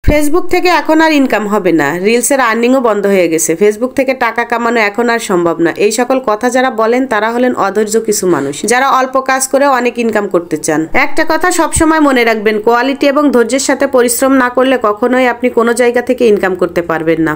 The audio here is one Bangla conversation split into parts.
ফেসবুক থেকে এখন আর ইনকাম হবে না, রিলসের আর্নিংও বন্ধ হয়ে গেছে, ফেসবুক থেকে টাকা কামানো এখন আর সম্ভব না। এই সকল কথা যারা বলেন তারা হলেন অধৈর্য কিছু মানুষ, যারা অল্প কাজ করে অনেক ইনকাম করতে চান। একটা কথা সবসময় মনে রাখবেন, কোয়ালিটি এবং ধৈর্যের সাথে পরিশ্রম না করলে কখনোই আপনি কোনো জায়গা থেকে ইনকাম করতে পারবেন না।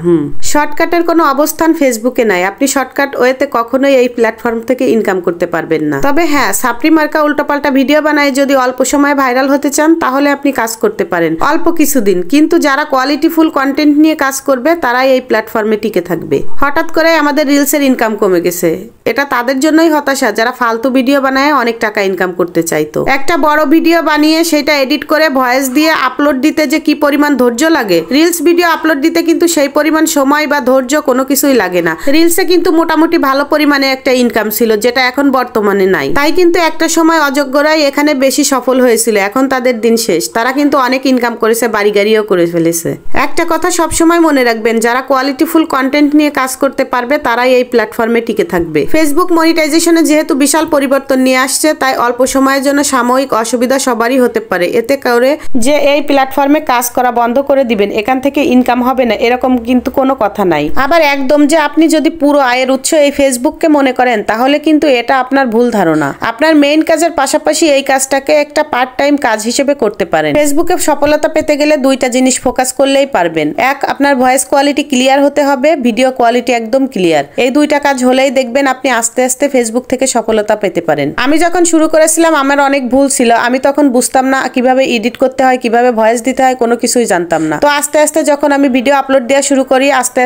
শর্টকাটের কোনো অবস্থান ফেসবুকে নাই, আপনি শর্টকাট ওয়েতে কখনোই এই প্ল্যাটফর্ম থেকে ইনকাম করতে পারবেন না। তবে হ্যাঁ, সাপ্রি মার্কা উল্টোপাল্টা ভিডিও বানায় যদি অল্প সময়ে ভাইরাল হতে চান তাহলে আপনি কাজ করতে পারেন অল্প কিছুদিন, কিন্তু যারা কোয়ালিটিফুল কন্টেন্ট নিয়ে কাজ করবে তারাই এই প্ল্যাটফর্মে টিকে থাকবে। হঠাৎ করে আমাদের রিলসের ইনকাম কমে গেছে, এটা তাদের জন্যই হতাশা যারা ফালতু ভিডিও বানায় অনেক টাকা ইনকাম করতে চাইতো। একটা বড় ভিডিও বানিয়ে সেটা এডিট করে ভয়েস দিয়ে আপলোড দিতে যে কি পরিমাণ ধৈর্য লাগে, রিলস ভিডিও আপলোড দিতে কিন্তু সেই পরিমাণ সময় বা ধৈর্য কোনো কিছুই লাগে না। রিলসে কিন্তু মোটামুটি ভালো পরিমাণে একটা ইনকাম ছিল, যেটা এখন বর্তমানে নাই। তাই কিন্তু একটা সময় অযোগ্যরাই এখানে বেশি সফল হয়েছিল, এখন তাদের দিন শেষ। তারা কিন্তু অনেক ইনকাম করেছে, বাড়ি গাড়িও করে ফেলেছে। একটা কথা সবসময় মনে রাখবেন, যারা কোয়ালিটিফুল কন্টেন্ট নিয়ে কাজ করতে পারবে তারাই এই প্ল্যাটফর্মে টিকে থাকবে। ফেসবুক মনিটাইজেশনে যেহেতু বিশাল পরিবর্তন নিয়ে আসছে, তাই অল্প সময়ের জন্য সাময়িক অসুবিধা সবারই হতে পারে। এতে করে যে এই প্ল্যাটফর্মে কাজ করা বন্ধ করে দিবেন, এখান থেকে ইনকাম হবে না, এরকম কিন্তু কোনো কথা নাই। আবার একদম যে আপনি যদি পুরো আয়ের উৎস এই ফেসবুককে মনে করেন, তাহলে কিন্তু এটা আপনার ভুল ধারণা। আপনার মেইন কাজের পাশাপাশি এই কাজটাকে একটা পার্ট টাইম কাজ হিসেবে করতে পারেন। ফেসবুকে সফলতা পেতে গেলে দুইটা জিনিস ফোকাস করলেই পারবেন। এক, আপনার ভয়েস কোয়ালিটি ক্লিয়ার হতে হবে, ভিডিও কোয়ালিটি একদম ক্লিয়ার। এই দুইটা কাজ হলেই দেখবেন আপনি আস্তে আস্তে ফেসবুক থেকে সফলতা পেতে পারেন। আমি যখন শুরু করেছিলাম আমার অনেক ভুল ছিল, আমি তখন বুঝতাম না কিভাবে এডিট করতে হয়, কিভাবে ভয়েস দিতে হয়, কোনো কিছুই জানতাম না। তো আস্তে আস্তে যখন আমি ভিডিও আপলোড দেওয়া শুরু করি, আস্তে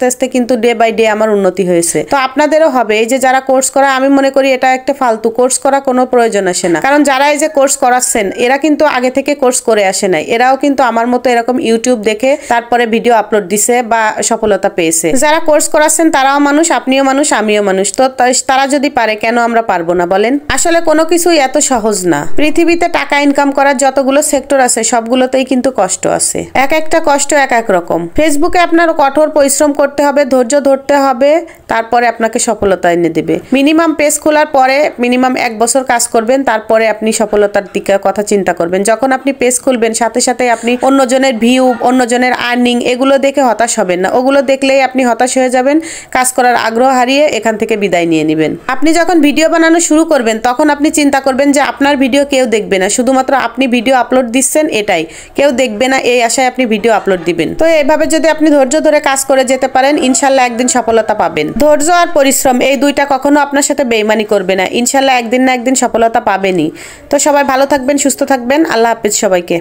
আস্তে কিন্তু ডে বাই ডে আমার উন্নতি হয়েছে। তো আপনাদেরও হবে। এই যে যারা কোর্স করা, আমি মনে করি এটা একটা ফালতু, কোর্স করা কোনো প্রয়োজন আসে না। কারণ যারা এই যে কোর্স করাচ্ছেন এরা কিন্তু আগে থেকে কোর্স করে আসে নাই, এরাও কিন্তু আমার মতো এরকম ইউটিউব দেখে তারপরে ভিডিও আপলোড দিছে বা সফলতা পেয়েছে। যারা কোর্স করাচ্ছেন তারাও মানুষ, আপনিও মানুষ, আমিও মানুষ। তো তারা যদি পারে, কেন আমরা পারবো না বলেন? আসলে কোনো কিছুই এত সহজ না। পৃথিবীতে টাকা ইনকাম করার যতগুলো সেক্টর আছে সবগুলোতেই কিন্তু কষ্ট আছে, এক একটা কষ্ট এক এক রকম। ফেসবুকে আপনার কঠোর পরিশ্রম করতে হবে, ধৈর্য ধরতে হবে, তারপরে আপনাকে সফলতা এনে দেবে। মিনিমাম পেজ খোলার পরে মিনিমাম 1 বছর কাজ করবেন, তারপরে আপনি সফলতার দিকে কথা চিন্তা করবেন। যখন আপনি পেজ খুলবেন সাথে সাথে আপনি অন্যজনের ভিউ, অন্যজনের আর্নিং এগুলো দেখে হতাশ হবেন না। ওগুলো দেখলেই আপনি হতাশ হয়ে যাবেন, কাজ করার আগ্রহ হারিয়ে এখান থেকে বিদায় নিয়ে নেবেন। আপনি যখন ভিডিও বানানো শুরু করবেন তখন আপনি চিন্তা করবেন যে আপনার ভিডিও কেউ দেখবে না, শুধুমাত্র আপনি ভিডিও আপলোড দিচ্ছেন এটাই, কেউ দেখবে না এই আশায় আপনি ভিডিও আপলোড দিবেন। তো এইভাবে যদি আপনি ধৈর্য ধরে কাজ করে যেতে পারেন, ইনশাল্লাহ একদিন সফলতা পাবেন। ধৈর্য আর পরিশ্রম এই দুইটা কখনো আপনার সাথে বেইমানি করবে না, ইনশাল্লাহ একদিন না একদিন সফলতা পাবেনই। তো সবাই ভালো থাকবেন, সুস্থ থাকবেন, আল্লাহ হাফেজ সবাইকে।